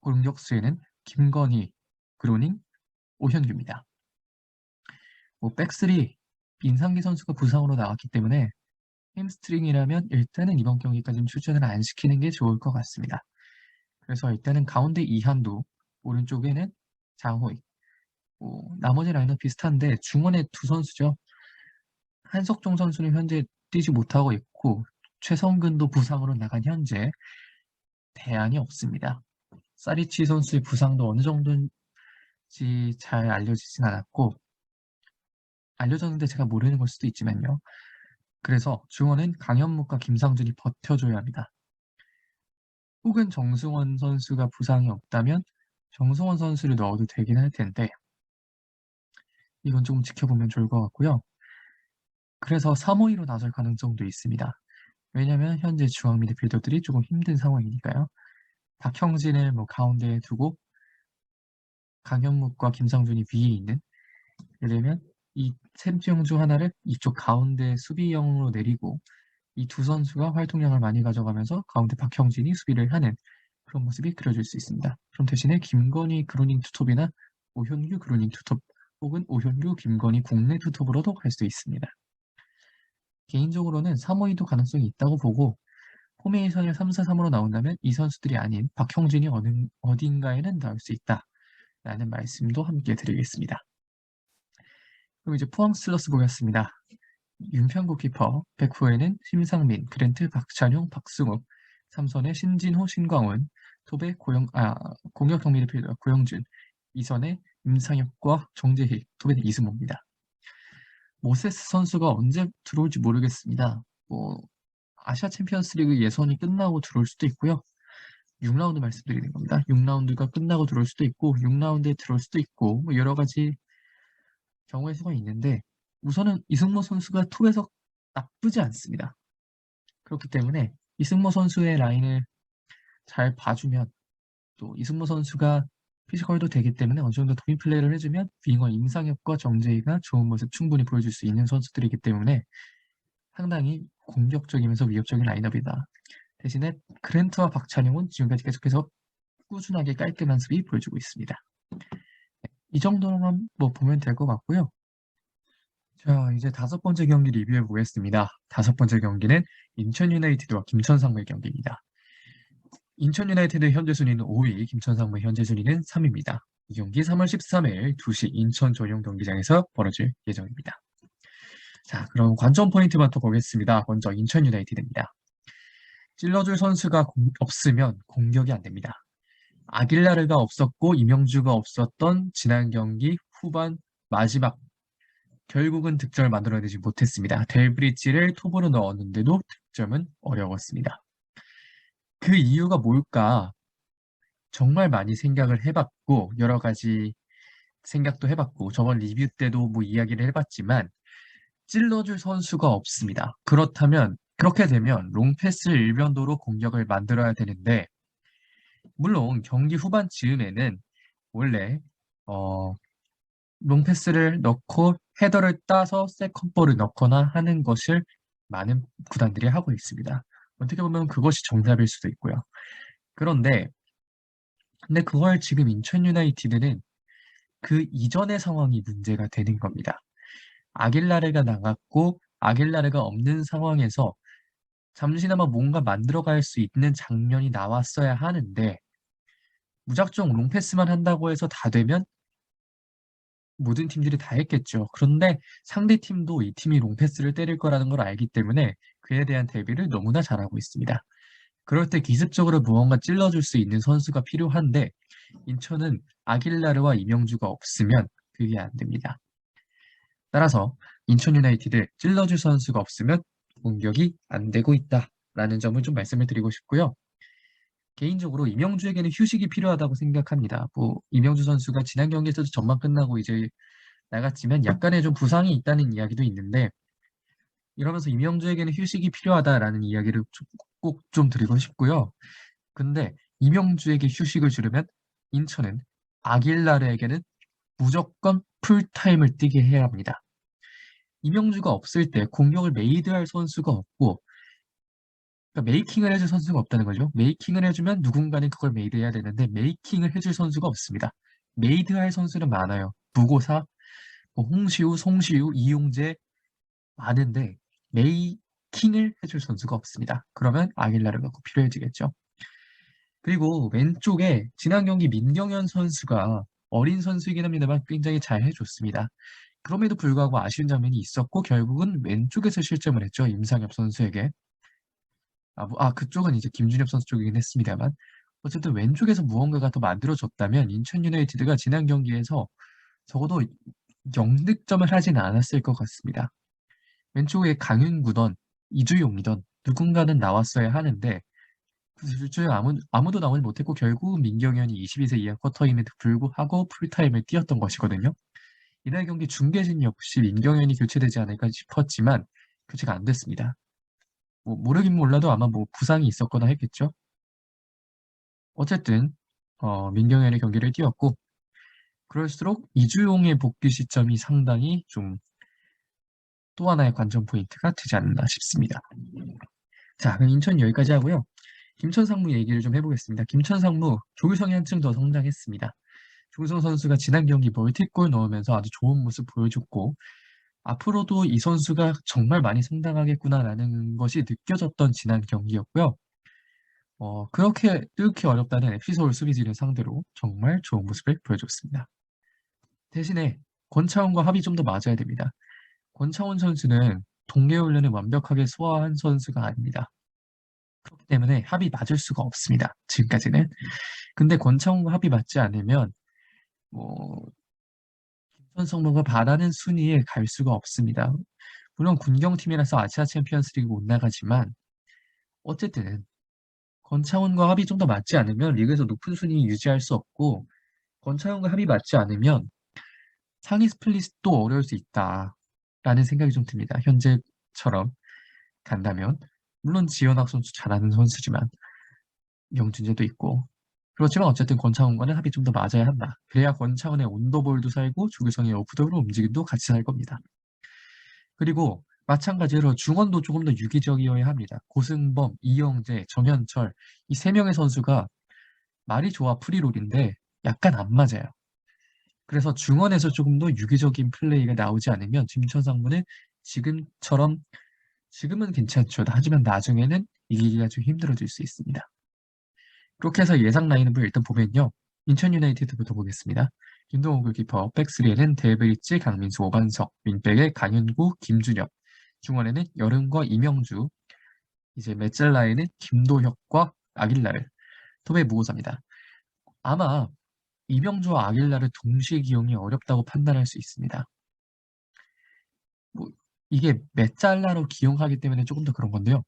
공격수에는 김건희, 그로닝, 오현규입니다. 백스리, 인상기 선수가 부상으로 나왔기 때문에 햄스트링이라면 일단은 이번 경기까지는 출전을 안 시키는 게 좋을 것 같습니다. 그래서 일단은 가운데 이한도, 오른쪽에는 장호익, 나머지 라인업 비슷한데 중원에 두 선수죠. 한석종 선수는 현재 뛰지 못하고 있고 최성근도 부상으로 나간 현재 대안이 없습니다. 사리치 선수의 부상도 어느 정도인지 잘 알려지진 않았고 알려졌는데 제가 모르는 걸 수도 있지만요. 그래서 중원은 강현묵과 김상준이 버텨줘야 합니다. 혹은 정승원 선수가 부상이 없다면 정승원 선수를 넣어도 되긴 할 텐데 이건 조금 지켜보면 좋을 것 같고요. 그래서 3-5-2로 나설 가능성도 있습니다. 왜냐면 현재 중앙 미드필더들이 조금 힘든 상황이니까요. 박형진을 가운데에 두고 강현묵과 김상준이 위에 있는, 예를 들면 이 셋 중 하나를 이쪽 가운데 수비형으로 내리고 이 두 선수가 활동량을 많이 가져가면서 가운데 박형진이 수비를 하는 그런 모습이 그려질 수 있습니다. 그럼 대신에 김건희 그루닝 투톱이나 오현규 그루닝 투톱 혹은 오현규 김건희 국내 투톱으로도 갈 수 있습니다. 개인적으로는 3-5-2도 가능성이 있다고 보고 포메이션을 3-4-3으로 나온다면 이 선수들이 아닌 박형진이 어딘가에는 나올 수 있다라는 말씀도 함께 드리겠습니다. 그럼 이제 포항 스틸러스 보겠습니다. 윤평국 키퍼, 백후에는 심상민, 그랜트, 박찬용, 박승욱, 삼선에 신진호, 신광훈, 톱에 공격 미드필더 고영준, 이선에 임상혁과 정재희, 톱에 이승호입니다. 모세스 선수가 언제 들어올지 모르겠습니다. 아시아 챔피언스리그 예선이 끝나고 들어올 수도 있고요. 6라운드 말씀드리는 겁니다. 6라운드가 끝나고 들어올 수도 있고 6라운드에 들어올 수도 있고 여러 가지 경우의 수가 있는데 우선은 이승모 선수가 톱에서 나쁘지 않습니다. 그렇기 때문에 이승모 선수의 라인을 잘 봐주면 또 이승모 선수가 피지컬도 되기 때문에 어느 정도 도인 플레이를 해주면 윙어 임상혁과 정재희가 좋은 모습 충분히 보여줄 수 있는 선수들이기 때문에 상당히 공격적이면서 위협적인 라인업이다. 대신에 그랜트와 박찬용은 지금까지 계속해서 꾸준하게 깔끔한 수비 보여주고 있습니다. 이 정도만 뭐 보면 될 것 같고요. 자, 이제 5번째 경기 리뷰해 보겠습니다. 5번째 경기는 인천 유나이티드와 김천 상무의 경기입니다. 인천 유나이티드 현재 순위는 5위, 김천 상무의 현재 순위는 3위입니다. 이 경기 3월 13일 2시 인천 전용 경기장에서 벌어질 예정입니다. 자, 그럼 관전 포인트만 또 보겠습니다. 먼저 인천 유나이티드입니다. 찔러줄 선수가 없으면 공격이 안 됩니다. 아길라르가 없었고 이명주가 없었던 지난 경기 후반 마지막 결국은 득점을 만들어내지 못했습니다. 델브리지를 톱으로 넣었는데도 득점은 어려웠습니다. 그 이유가 뭘까? 정말 많이 생각을 해봤고 여러 가지 생각도 해봤고 저번 리뷰 때도 뭐 이야기를 해봤지만 찔러줄 선수가 없습니다. 그렇다면 그렇게 되면 롱패스 일변도로 공격을 만들어야 되는데 물론 경기 후반 즈음에는 원래 롱패스를 넣고 헤더를 따서 세컨볼을 넣거나 하는 것을 많은 구단들이 하고 있습니다. 어떻게 보면 그것이 정답일 수도 있고요. 그런데 근데 그걸 지금 인천 유나이티드는 그 이전의 상황이 문제가 되는 겁니다. 아길라르가 나갔고 아길라르가 없는 상황에서 잠시나마 뭔가 만들어갈 수 있는 장면이 나왔어야 하는데 무작정 롱패스만 한다고 해서 다 되면 모든 팀들이 다 했겠죠. 그런데 상대 팀도 이 팀이 롱패스를 때릴 거라는 걸 알기 때문에 그에 대한 대비를 너무나 잘하고 있습니다. 그럴 때 기습적으로 무언가 찔러줄 수 있는 선수가 필요한데 인천은 아길라르와 이명주가 없으면 그게 안 됩니다. 따라서 인천 유나이티드 찔러줄 선수가 없으면 공격이 안 되고 있다라는 점을 좀 말씀을 드리고 싶고요. 개인적으로 이명주에게는 휴식이 필요하다고 생각합니다. 뭐 이명주 선수가 지난 경기에서도 전반 끝나고 이제 나갔지만 약간의 좀 부상이 있다는 이야기도 있는데 이러면서 이명주에게는 휴식이 필요하다라는 이야기를 꼭 좀 드리고 싶고요. 근데 이명주에게 휴식을 주려면 인천은 아길라르에게는 무조건 풀타임을 뛰게 해야 합니다. 이명주가 없을 때 공격을 메이드할 선수가 없고 그러니까 메이킹을 해줄 선수가 없다는 거죠. 메이킹을 해주면 누군가는 그걸 메이드해야 되는데 메이킹을 해줄 선수가 없습니다. 메이드할 선수는 많아요. 무고사, 뭐 홍시우, 송시우, 이용재 많은데 메이킹을 해줄 선수가 없습니다. 그러면 아길라르가 꼭 필요해지겠죠. 그리고 왼쪽에 지난 경기 민경현 선수가 어린 선수이긴 합니다만 굉장히 잘 해줬습니다. 그럼에도 불구하고 아쉬운 장면이 있었고 결국은 왼쪽에서 실점을 했죠. 임상엽 선수에게. 그쪽은 이제 김준엽 선수 쪽이긴 했습니다만 어쨌든 왼쪽에서 무언가가 더 만들어졌다면 인천 유나이티드가 지난 경기에서 적어도 0득점을 하진 않았을 것 같습니다. 왼쪽에 강윤구던 이주용이던 누군가는 나왔어야 하는데 둘 중에 아무도 나오지 못했고 결국 민경현이 22세 이하 쿼터임에도 불구하고 풀타임을 뛰었던 것이거든요. 이날 경기 중계진 역시 민경현이 교체되지 않을까 싶었지만 교체가 안 됐습니다. 뭐 모르긴 몰라도 아마 뭐 부상이 있었거나 했겠죠. 어쨌든 민경현의 경기를 뛰었고 그럴수록 이주용의 복귀 시점이 상당히 좀 또 하나의 관전 포인트가 되지 않나 싶습니다. 자, 그럼 인천 여기까지 하고요. 김천 상무 얘기를 좀 해보겠습니다. 김천 상무 조규성이 한층 더 성장했습니다. 조규성 선수가 지난 경기 멀티골 넣으면서 아주 좋은 모습 보여줬고 앞으로도 이 선수가 정말 많이 성장하겠구나라는 것이 느껴졌던 지난 경기였고요. 그렇게 뚫기 어렵다는 FC서울 수비진을 상대로 정말 좋은 모습을 보여줬습니다. 대신에 권차훈과 합이 좀 더 맞아야 됩니다. 권차훈 선수는 동계훈련을 완벽하게 소화한 선수가 아닙니다. 그렇기 때문에 합이 맞을 수가 없습니다. 지금까지는. 근데 권창훈과 합이 맞지 않으면 뭐 김선성로가 바라는 순위에 갈 수가 없습니다. 물론 군경팀이라서 아시아 챔피언스리그 못 나가지만 어쨌든 권창훈과 합이 좀 더 맞지 않으면 리그에서 높은 순위 유지할 수 없고 권창훈과 합이 맞지 않으면 상위 스플릿도 어려울 수 있다라는 생각이 좀 듭니다. 현재처럼 간다면 물론 지현학 선수 잘하는 선수지만 명준재도 있고 그렇지만 어쨌든 권창훈과는 합이 좀 더 맞아야 한다. 그래야 권창훈의 온더볼도 살고 조규성의 오프더볼 움직임도 같이 살 겁니다. 그리고 마찬가지로 중원도 조금 더 유기적이어야 합니다. 고승범, 이영재, 정현철 이 세 명의 선수가 말이 좋아 프리롤인데 약간 안 맞아요. 그래서 중원에서 조금 더 유기적인 플레이가 나오지 않으면 김천상무는 지금처럼 지금은 괜찮죠. 하지만 나중에는 이기기가 좀 힘들어질 수 있습니다. 그렇게 해서 예상 라인업을 일단 보면요. 인천 유나이티드부터 보겠습니다. 윤동호 골키퍼, 백스리에는 데브리치, 강민수, 오반석, 윙백에 강현구, 김준혁, 중원에는 여름과 이명주, 이제 메짤라에는 김도혁과 아길라를 톱의 무고사입니다. 아마 이명주와 아길라를 동시에 기용이 어렵다고 판단할 수 있습니다. 뭐 이게 메짤라로 기용하기 때문에 조금 더 그런 건데요.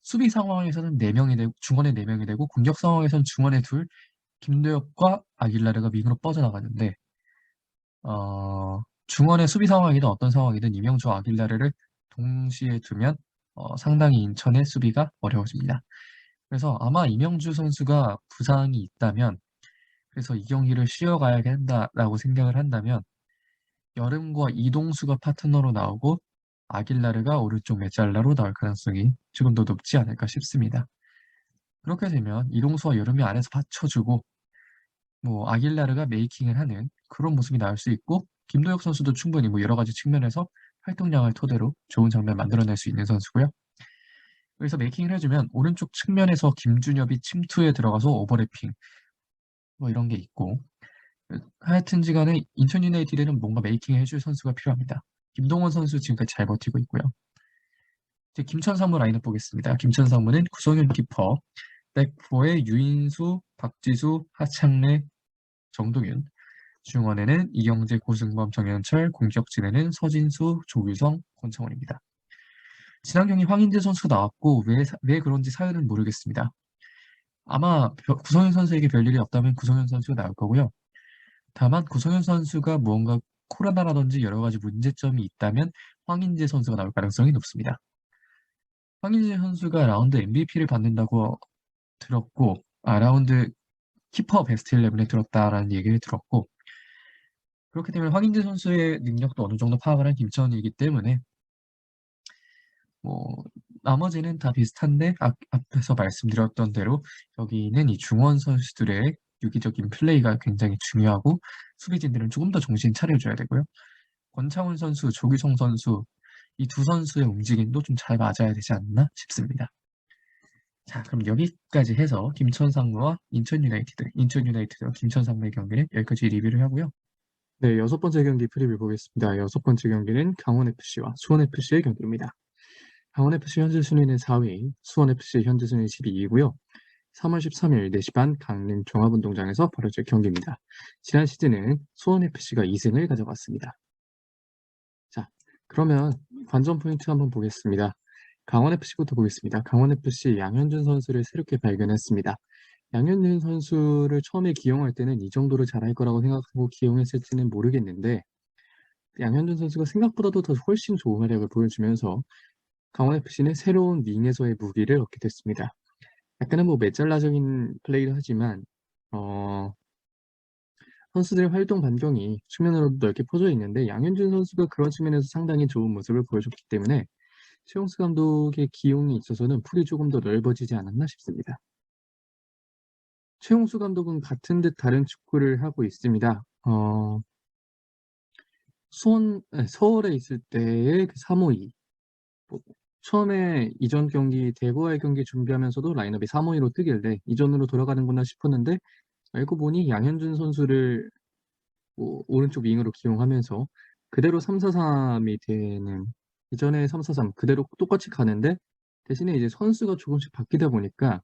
수비 상황에서는 4명이 되고 중원에 4명이 되고 공격 상황에서는 중원에 둘, 김도혁과 아길라르가 윙으로 뻗어나가는데 중원의 수비 상황이든 어떤 상황이든 이명주와 아길라르를 동시에 두면 상당히 인천의 수비가 어려워집니다. 그래서 아마 이명주 선수가 부상이 있다면 그래서 이 경기를 쉬어가야 한다라고 생각을 한다면 여름과 이동수가 파트너로 나오고 아길라르가 오른쪽 메잘라로 나올 가능성이 조금 더 높지 않을까 싶습니다. 그렇게 되면 이동수와 여름이 안에서 받쳐주고 뭐 아길라르가 메이킹을 하는 그런 모습이 나올 수 있고 김도혁 선수도 충분히 뭐 여러 가지 측면에서 활동량을 토대로 좋은 장면 만들어낼 수 있는 선수고요. 여기서 메이킹을 해주면 오른쪽 측면에서 김준엽이 침투에 들어가서 오버래핑 뭐 이런 게 있고 하여튼지 간에 인천 유나이티드는 뭔가 메이킹을 해줄 선수가 필요합니다. 김동원 선수 지금까지 잘 버티고 있고요. 이제 김천상무 라인업 보겠습니다. 김천상무는 구성현 키퍼, 백포의 유인수, 박지수, 하창래, 정동윤, 중원에는 이경재, 고승범, 정현철, 공격진에는 서진수, 조규성, 권창원입니다. 지난 경기 황인재 선수가 나왔고 왜 그런지 사연은 모르겠습니다. 아마 구성현 선수에게 별일이 없다면 구성현 선수가 나올 거고요. 다만 구성현 선수가 무언가 코로나라든지 여러 가지 문제점이 있다면 황인재 선수가 나올 가능성이 높습니다. 황인재 선수가 라운드 MVP를 받는다고 들었고, 라운드 키퍼 베스트 11에 들었다라는 얘기를 들었고, 그렇기 때문에 황인재 선수의 능력도 어느 정도 파악을 한 김천이기 때문에 뭐 나머지는 다 비슷한데 앞에서 말씀드렸던 대로 여기는 이 중원 선수들의 유기적인 플레이가 굉장히 중요하고 수비진들은 조금 더 정신 차려줘야 되고요. 권창훈 선수, 조규성 선수 이 두 선수의 움직임도 좀 잘 맞아야 되지 않나 싶습니다. 자, 그럼 여기까지 해서 김천 상무와 인천 유나이티드와 김천 상무의 경기는 여기까지 리뷰를 하고요. 네, 6번째 경기 프리뷰 보겠습니다. 6번째 경기는 강원FC와 수원FC의 경기입니다. 강원FC 현재 순위는 4위, 수원FC 현재 순위 12위고요. 3월 13일 4시 반 강릉 종합운동장에서 벌어질 경기입니다. 지난 시즌은 수원FC가 2승을 가져갔습니다. 자, 그러면 관전 포인트 한번 보겠습니다. 강원FC부터 보겠습니다. 강원FC 양현준 선수를 새롭게 발견했습니다. 양현준 선수를 처음에 기용할 때는 이 정도로 잘할 거라고 생각하고 기용했을지는 모르겠는데 양현준 선수가 생각보다도 더 훨씬 좋은 활약을 보여주면서 강원FC는 새로운 윙에서의 무기를 얻게 됐습니다. 약간은 뭐 메잘라적인 플레이를 하지만 선수들의 활동 반경이 측면으로도 넓게 퍼져 있는데 양현준 선수가 그런 측면에서 상당히 좋은 모습을 보여줬기 때문에 최용수 감독의 기용에 있어서는 풀이 조금 더 넓어지지 않았나 싶습니다. 최용수 감독은 같은 듯 다른 축구를 하고 있습니다. 서울에 있을 때의 그 352 처음에 이전 경기 대구와의 경기 준비하면서도 라인업이 352로 뜨길래 이전으로 돌아가는구나 싶었는데 알고 보니 양현준 선수를 오른쪽 윙으로 기용하면서 그대로 3-4-3이 되는 이전에 3-4-3 그대로 똑같이 가는데 대신에 이제 선수가 조금씩 바뀌다 보니까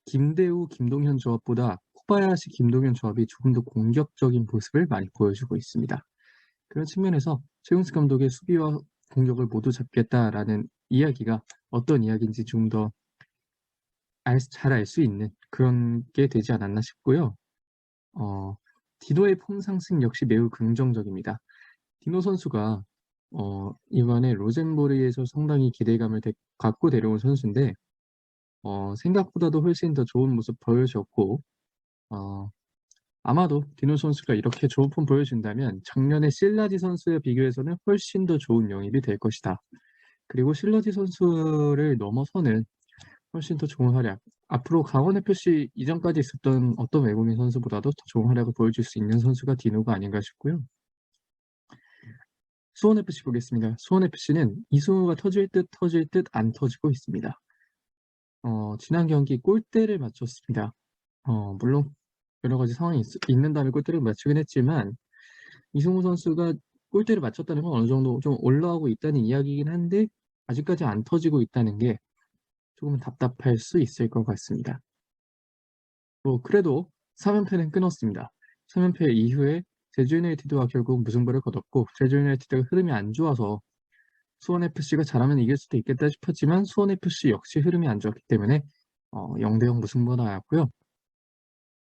김대우, 김동현 조합보다 코바야시, 김동현 조합이 조금 더 공격적인 모습을 많이 보여주고 있습니다. 그런 측면에서 최용수 감독의 수비와 공격을 모두 잡겠다라는 이야기가 어떤 이야기인지 좀 더 잘 알 수 있는 그런 게 되지 않았나 싶고요. 디노의 폼 상승 역시 매우 긍정적입니다. 디노 선수가 이번에 로젠보리에서 상당히 기대감을 갖고 데려온 선수인데 생각보다도 훨씬 더 좋은 모습 보여줬고 어 아마도 디노 선수가 이렇게 좋은 폼 보여준다면 작년에 실라지 선수에 비교해서는 훨씬 더 좋은 영입이 될 것이다. 그리고 실라지 선수를 넘어서는 훨씬 더 좋은 활약, 앞으로 강원 FC 이전까지 있었던 어떤 외국인 선수보다도 더 좋은 활약을 보여줄 수 있는 선수가 디노가 아닌가 싶고요. 수원 FC 보겠습니다. 수원 FC는 이승우가 터질 듯 터질 듯 안 터지고 있습니다. 지난 경기 골대를 맞췄습니다. 물론 여러 가지 상황이 있는 다음에 골대를 맞추긴 했지만 이승우 선수가 골대를 맞췄다는 건 어느 정도 좀 올라오고 있다는 이야기이긴 한데 아직까지 안 터지고 있다는 게 조금 답답할 수 있을 것 같습니다. 그래도 3연패는 끊었습니다. 3연패 이후에 제주 유나이티드와 결국 무승부를 거뒀고 제주 유나이티드가 흐름이 안 좋아서 수원 FC가 잘하면 이길 수도 있겠다 싶었지만 수원 FC 역시 흐름이 안 좋았기 때문에 0대0 무승부가 나왔고요.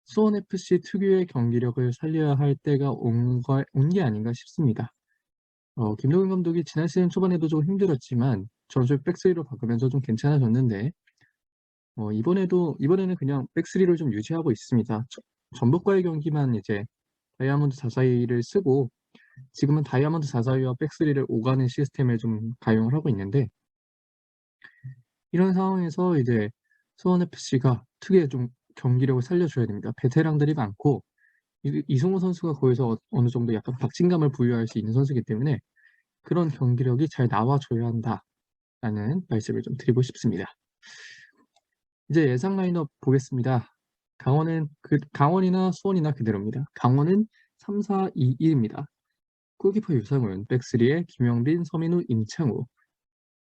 수원 FC 특유의 경기력을 살려야 할 때가 온 게 아닌가 싶습니다. 김동현 감독이 지난 시즌 초반에도 좀 힘들었지만 전술 백스리로 바꾸면서 좀 괜찮아졌는데 이번에는 그냥 백스리를 좀 유지하고 있습니다. 전북과의 경기만 이제 다이아몬드 442를 쓰고 지금은 다이아몬드 442와 백스리를 오가는 시스템을 좀 가용을 하고 있는데 이런 상황에서 이제 수원 FC가 특유의 좀 경기력을 살려줘야 됩니다. 베테랑들이 많고 이승우 선수가 거기서 어느 정도 약간 박진감을 부여할 수 있는 선수이기 때문에 그런 경기력이 잘 나와줘야 한다라는 말씀을 좀 드리고 싶습니다. 이제 예상 라인업 보겠습니다. 강원이나 수원이나 그대로입니다. 강원은 3-4-2-1입니다. 골키퍼 유상훈, 백스리에 김영빈, 서민우, 임창우,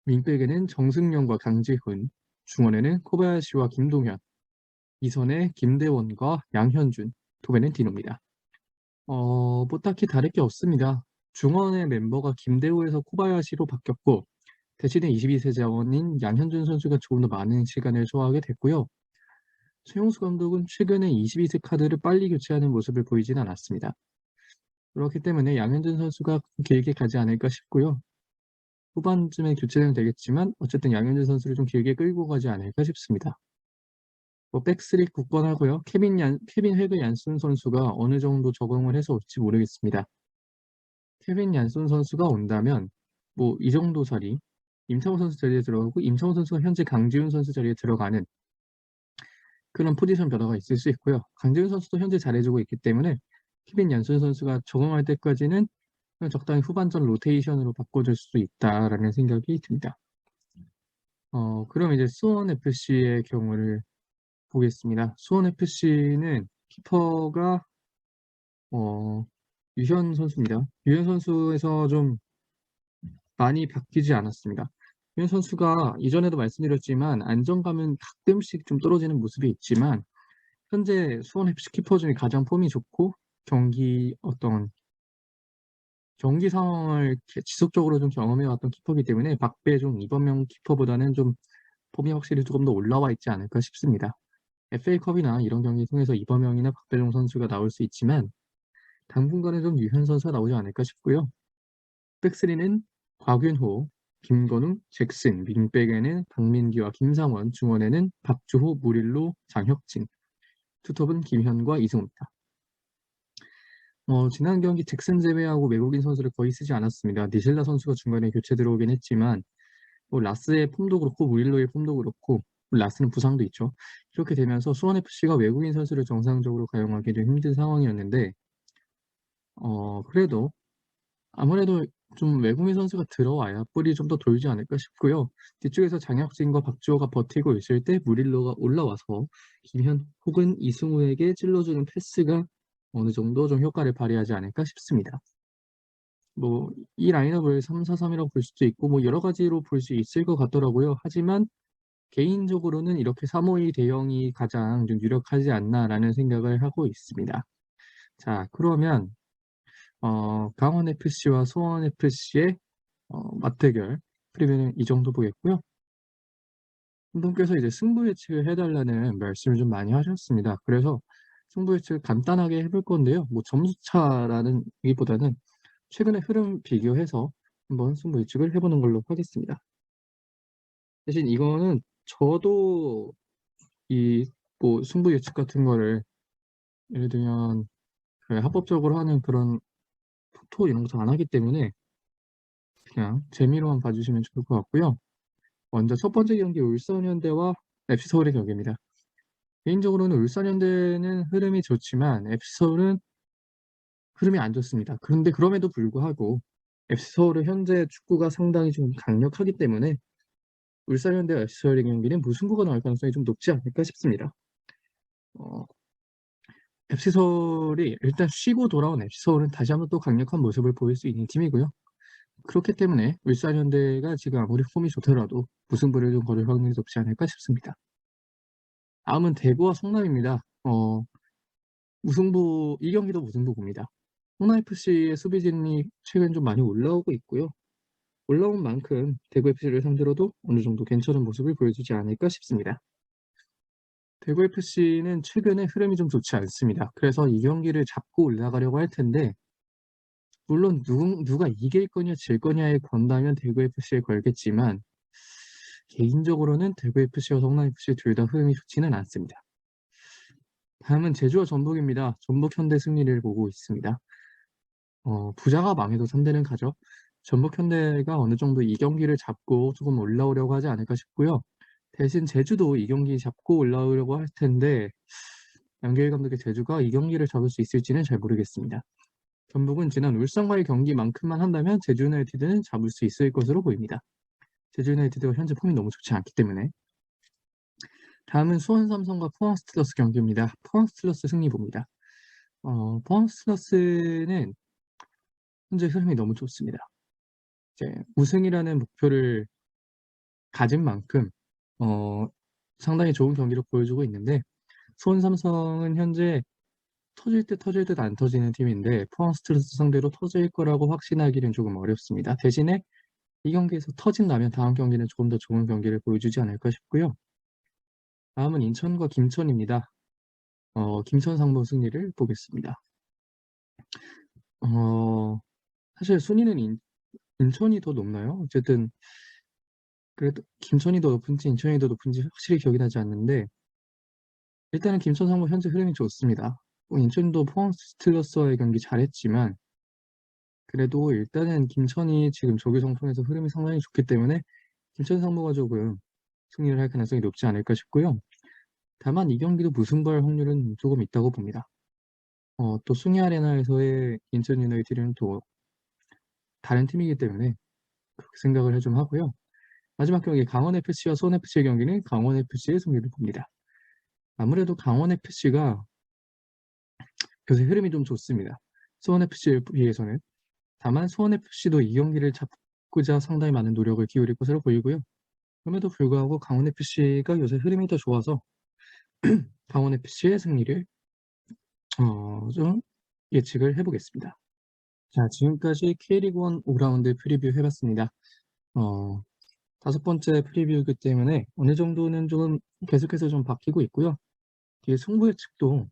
윙백에는 정승영과 강지훈, 중원에는 코바야시와 김동현, 이선에 김대원과 양현준, 톱에는 디노입니다. 뭐 딱히 다를 게 없습니다. 중원의 멤버가 김대호에서 코바야시로 바뀌었고 대신에 22세 자원인 양현준 선수가 조금 더 많은 시간을 소화하게 됐고요. 최용수 감독은 최근에 22세 카드를 빨리 교체하는 모습을 보이진 않았습니다. 그렇기 때문에 양현준 선수가 길게 가지 않을까 싶고요. 후반쯤에 교체는 되겠지만 어쨌든 양현준 선수를 좀 길게 끌고 가지 않을까 싶습니다. 백스리 굳건하고요. 케빈 헤그 얀슨 선수가 어느 정도 적응을 해서 올지 모르겠습니다. 케빈 얀슨 선수가 온다면 이 정도 자리 임창호 선수 자리에 들어가고 임창호 선수가 현재 강지훈 선수 자리에 들어가는 그런 포지션 변화가 있을 수 있고요. 강지훈 선수도 현재 잘해주고 있기 때문에 케빈 얀슨 선수가 적응할 때까지는 그냥 적당히 후반전 로테이션으로 바꿔줄 수 있다라는 생각이 듭니다. 그럼 이제 수원 FC의 경우를 보겠습니다. 수원 FC는 키퍼가 유현 선수입니다. 유현 선수에서 좀 많이 바뀌지 않았습니다. 유현 선수가 이전에도 말씀드렸지만 안정감은 가끔씩 좀 떨어지는 모습이 있지만 현재 수원 FC 키퍼 중에 가장 폼이 좋고 경기 상황을 지속적으로 좀 경험해왔던 키퍼이기 때문에 박배종, 이범명 키퍼보다는 좀 폼이 확실히 조금 더 올라와 있지 않을까 싶습니다. FA컵이나 이런 경기 통해서 이범명이나 박배종 선수가 나올 수 있지만 당분간은 좀 유현 선수가 나오지 않을까 싶고요. 백스리는 곽윤호, 김건웅, 잭슨, 윙백에는 박민기와 김상원, 중원에는 박주호, 무릴로, 장혁진, 투톱은 김현과 이승우입니다. 지난 경기 잭슨 제외하고 외국인 선수를 거의 쓰지 않았습니다. 니실라 선수가 중간에 교체 들어오긴 했지만 라스의 폼도 그렇고 무릴로의 폼도 그렇고 라스는 부상도 있죠. 이렇게 되면서 수원FC가 외국인 선수를 정상적으로 가용하기 좀 힘든 상황이었는데 그래도 아무래도 좀 외국인 선수가 들어와야 뿔이 좀 더 돌지 않을까 싶고요. 뒤쪽에서 장혁진과 박주호가 버티고 있을 때 무릴로가 올라와서 김현 혹은 이승우에게 찔러주는 패스가 어느 정도 좀 효과를 발휘하지 않을까 싶습니다. 이 라인업을 3-4-3이라고 볼 수도 있고 여러 가지로 볼 수 있을 것 같더라고요. 하지만 개인적으로는 이렇게 3-5-2 대형이 가장 좀 유력하지 않나라는 생각을 하고 있습니다. 자, 그러면 강원 FC와 수원 FC의 맞대결 프리뷰는 이 정도 보겠고요. 한 분께서 이제 승부 예측을 해달라는 말씀을 좀 많이 하셨습니다. 그래서 승부 예측을 간단하게 해볼 건데요. 점수차라는 얘기보다는 최근의 흐름 비교해서 한번 승부 예측을 해보는 걸로 하겠습니다. 대신 이거는 저도 이 뭐 승부 예측 같은 거를 예를 들면 그 합법적으로 하는 그런 토토 이런 거 잘 안 하기 때문에 그냥 재미로만 봐 주시면 좋을 것 같고요. 먼저 첫 번째 경기 울산현대와 FC서울의 경기입니다. 개인적으로는 울산현대는 흐름이 좋지만 FC서울은 흐름이 안 좋습니다. 그런데 그럼에도 불구하고 FC서울은 현재 축구가 상당히 좀 강력하기 때문에 울산현대와 FC서울의 경기는 무승부가 나올 가능성이 좀 높지 않을까 싶습니다. 어 FC서울이 일단 쉬고 돌아온 FC서울은 다시 한번 또 강력한 모습을 보일 수 있는 팀이고요. 그렇기 때문에 울산현대가 지금 아무리 폼이 좋더라도 무승부를 좀 거둘 확률이 높지 않을까 싶습니다. 다음은 대구와 성남입니다. 무승부 이 경기도 무승부 봅니다. 성남FC의 수비진이 최근 좀 많이 올라오고 있고요. 올라온 만큼 대구FC를 상대로도 어느 정도 괜찮은 모습을 보여주지 않을까 싶습니다. 대구FC는 최근에 흐름이 좀 좋지 않습니다. 그래서 이 경기를 잡고 올라가려고 할 텐데 물론 누가 이길 거냐 질 거냐에 건다면 대구FC에 걸겠지만 개인적으로는 대구FC와 성남FC 둘 다 흐름이 좋지는 않습니다. 다음은 제주와 전북입니다. 전북 현대 승리를 보고 있습니다. 부자가 망해도 상대는 가죠. 전북 현대가 어느 정도 이 경기를 잡고 조금 올라오려고 하지 않을까 싶고요. 대신 제주도 이 경기 잡고 올라오려고 할 텐데 양계일 감독의 제주가 이 경기를 잡을 수 있을지는 잘 모르겠습니다. 전북은 지난 울산과의 경기만큼만 한다면 제주 유나이티드는 잡을 수 있을 것으로 보입니다. 제주 유나이티드가 현재 폼이 너무 좋지 않기 때문에. 다음은 수원 삼성과 포항 스틸러스 경기입니다. 포항 스틸러스 승리 봅니다. 포항 스틸러스는 현재 흐름이 너무 좋습니다. 이제 우승이라는 목표를 가진 만큼 상당히 좋은 경기를 보여주고 있는데 수원 삼성은 현재 터질 듯 안 터지는 팀인데 포항 스틸러스 상대로 터질 거라고 확신하기는 조금 어렵습니다. 대신에 이 경기에서 터진다면 다음 경기는 조금 더 좋은 경기를 보여주지 않을까 싶고요. 다음은 인천과 김천입니다. 김천 상무 승리를 보겠습니다. 사실 순위는 인천이 더 높나요? 어쨌든 그래도 김천이 더 높은지 인천이 더 높은지 확실히 기억이 나지 않는데 일단은 김천 상무 현재 흐름이 좋습니다. 인천도 포항 스틸러스와의 경기 잘했지만 그래도 일단은 김천이 지금 조규성 통해서 흐름이 상당히 좋기 때문에 김천 상무가 조금 승리를 할 가능성이 높지 않을까 싶고요. 다만 이 경기도 무승부할 확률은 조금 있다고 봅니다. 또 숭이 아레나에서의 인천 유나이티드는 또 다른 팀이기 때문에 그렇게 생각을 좀 하고요. 마지막 경기 강원FC와 수원FC의 경기는 강원FC의 승리를 봅니다. 아무래도 강원FC가 요새 흐름이 좀 좋습니다. 수원FC에 비해서는. 다만 수원FC도 이 경기를 잡고자 상당히 많은 노력을 기울일 것으로 보이고요. 그럼에도 불구하고 강원FC가 요새 흐름이 더 좋아서 강원FC의 승리를 좀 예측을 해보겠습니다. 자, 지금까지 K리그1 5라운드 프리뷰 해봤습니다. 다섯 번째 프리뷰이기 때문에 어느 정도는 좀 계속해서 좀 바뀌고 있고요. 뒤에 승부 예측도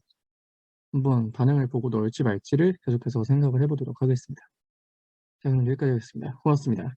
한번 반응을 보고 넣을지 말지를 계속해서 생각을 해보도록 하겠습니다. 자, 그럼 여기까지 하겠습니다. 고맙습니다.